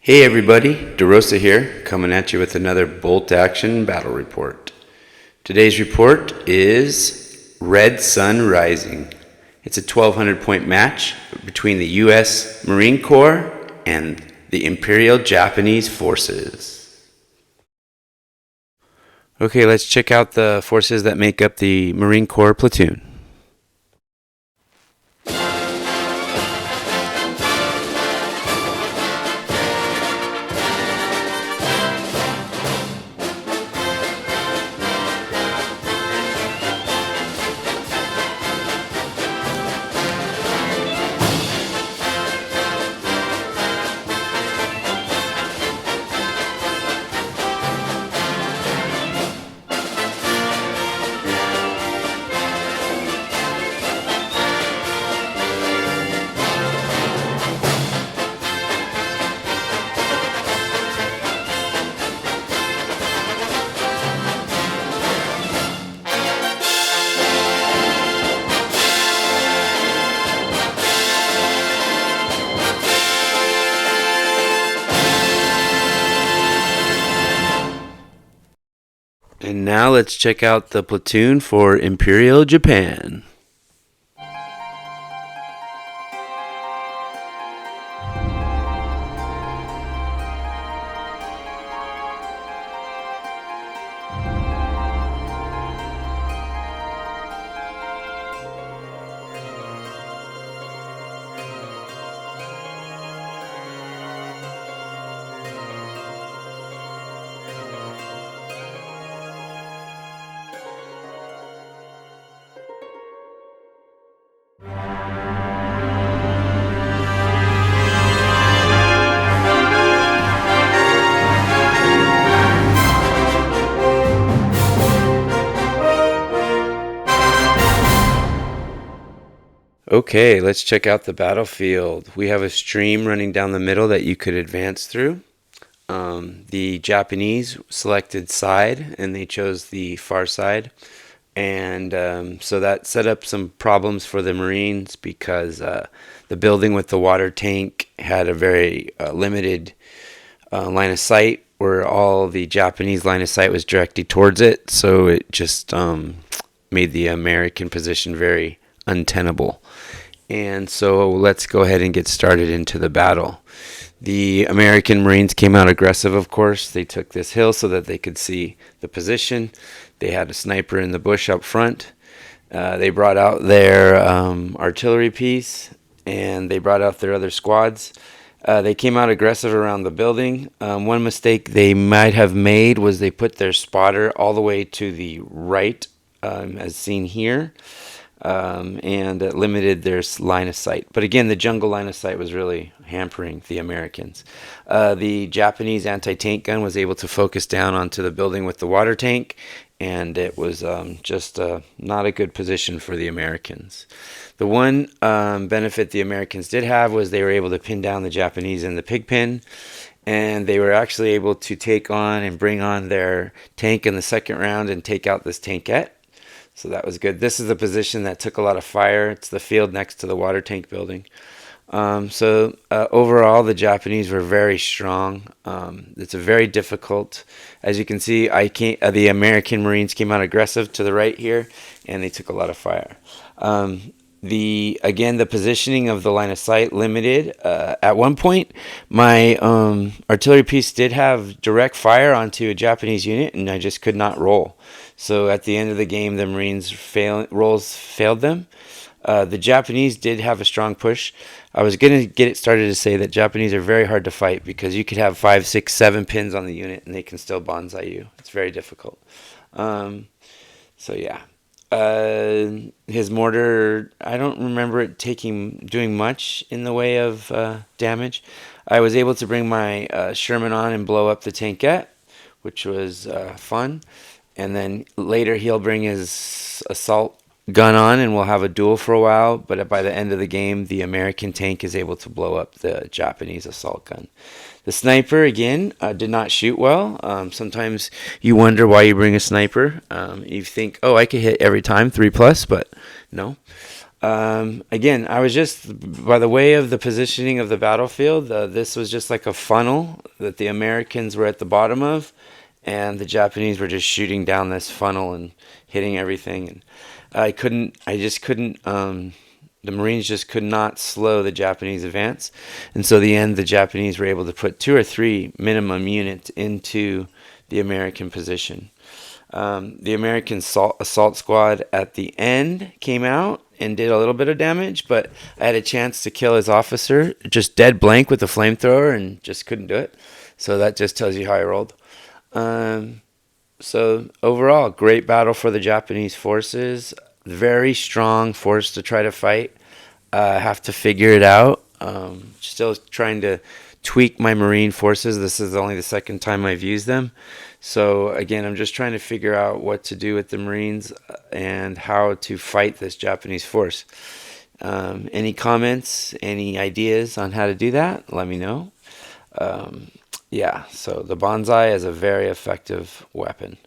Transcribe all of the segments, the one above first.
Hey everybody, DeRosa here, coming at you with another bolt action battle report. Today's report is Red Sun Rising. It's a 1,200 point match between the U.S. Marine Corps and the Imperial Japanese Forces. Okay, let's check out the forces that make up the Marine Corps platoon. And now let's check out the platoon for Imperial Japan. Okay, let's check out the battlefield. We have a stream running down the middle that you could advance through. The Japanese selected side and they chose the far side. And so that set up some problems for the Marines because the building with the water tank had a very limited line of sight, where all the Japanese line of sight was directly towards it. So it just made the American position very untenable. And so let's go ahead and get started into the battle. The American Marines came out aggressive, of course. They took this hill so that they could see the position. They had a sniper in the bush up front. They brought out their artillery piece, and they brought out their other squads. They came out aggressive around the building. One mistake they might have made was they put their spotter all the way to the right, as seen here. And it limited their line of sight. But again, the jungle line of sight was really hampering the Americans. The Japanese anti-tank gun was able to focus down onto the building with the water tank, and it was just not a good position for the Americans. The one benefit the Americans did have was they were able to pin down the Japanese in the pig pen, and they were actually able to take on and bring on their tank in the second round and take out this tankette. So that was good. This is the position that took a lot of fire. It's the field next to the water tank building. Overall, the Japanese were very strong. It's a very difficult, as you can see, the American Marines came out aggressive to the right here, and they took a lot of fire. The positioning of the line of sight limited. At one point, my artillery piece did have direct fire onto a Japanese unit, and I just could not roll. So at the end of the game, the Marines rolls failed them. The Japanese did have a strong push. I was going to get it started to say that Japanese are very hard to fight because you could have 5, 6, 7 pins on the unit and they can still bonsai you. It's very difficult. His mortar, I don't remember it doing much in the way of damage. I was able to bring my Sherman on and blow up the tankette, which was fun. And then later he'll bring his assault gun on and we'll have a duel for a while. But by the end of the game, the American tank is able to blow up the Japanese assault gun. The sniper, again, did not shoot well. Sometimes you wonder why you bring a sniper. You think, oh, I could hit every time, 3+, but no. Again, I was just by the way of the positioning of the battlefield. This was just like a funnel that the Americans were at the bottom of, and the Japanese were just shooting down this funnel and hitting everything. And I just couldn't. The Marines just could not slow the Japanese advance, and so in the end, the Japanese were able to put 2 or 3 minimum units into the American position. The American assault squad at the end came out and did a little bit of damage, but I had a chance to kill his officer just dead blank with a flamethrower and just couldn't do it. So that just tells you how I rolled. Um, so overall, great battle for the Japanese forces. Very strong force to try to fight. Have to figure it out. Still trying to tweak my Marine forces. This is only the second time I've used them. So again, I'm just trying to figure out what to do with the Marines and how to fight this Japanese force. Any comments, any ideas on how to do that? Let me know. Yeah, so the bonsai is a very effective weapon.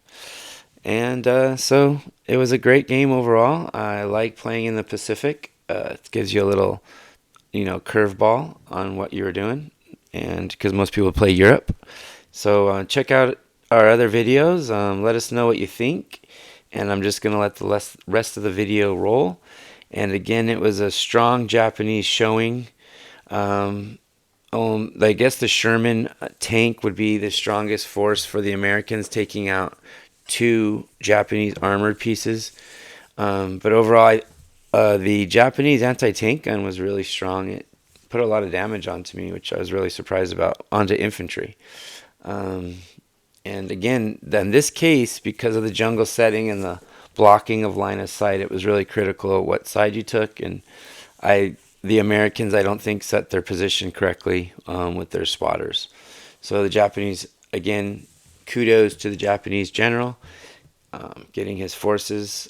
And so it was a great game overall. I like playing in the Pacific. It gives you a little, curveball on what you were doing, and because most people play Europe. So check out our other videos. Let us know what you think, and I'm just gonna let the rest of the video roll. And again, it was a strong Japanese showing. I guess the Sherman tank would be the strongest force for the Americans, taking out 2 Japanese armored pieces. But overall, the Japanese anti-tank gun was really strong. It put a lot of damage onto me, which I was really surprised about, onto infantry. And again, in this case, because of the jungle setting and the blocking of line of sight, it was really critical of what side you took. And the Americans, I don't think, set their position correctly with their spotters. So the Japanese, again, kudos to the Japanese general getting his forces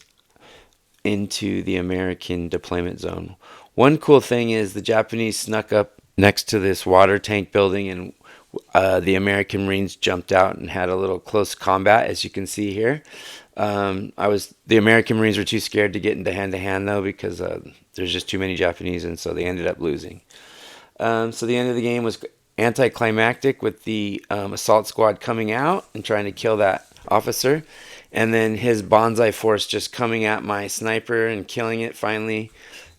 into the American deployment zone. One cool thing is the Japanese snuck up next to this water tank building, and the American Marines jumped out and had a little close combat, as you can see here. The American Marines were too scared to get into hand-to-hand, though, because there's just too many Japanese, and so they ended up losing. So the end of the game was anticlimactic with the assault squad coming out and trying to kill that officer, and then his bonsai force just coming at my sniper and killing it finally,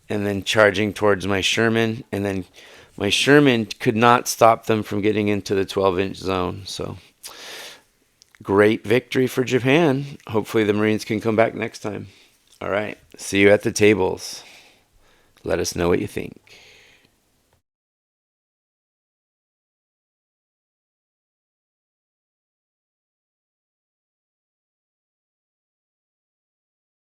and then charging towards my Sherman, and then my Sherman could not stop them from getting into the 12-inch zone. So great victory for Japan. Hopefully the Marines can come back next time. All right, see you at the tables. Let us know what you think.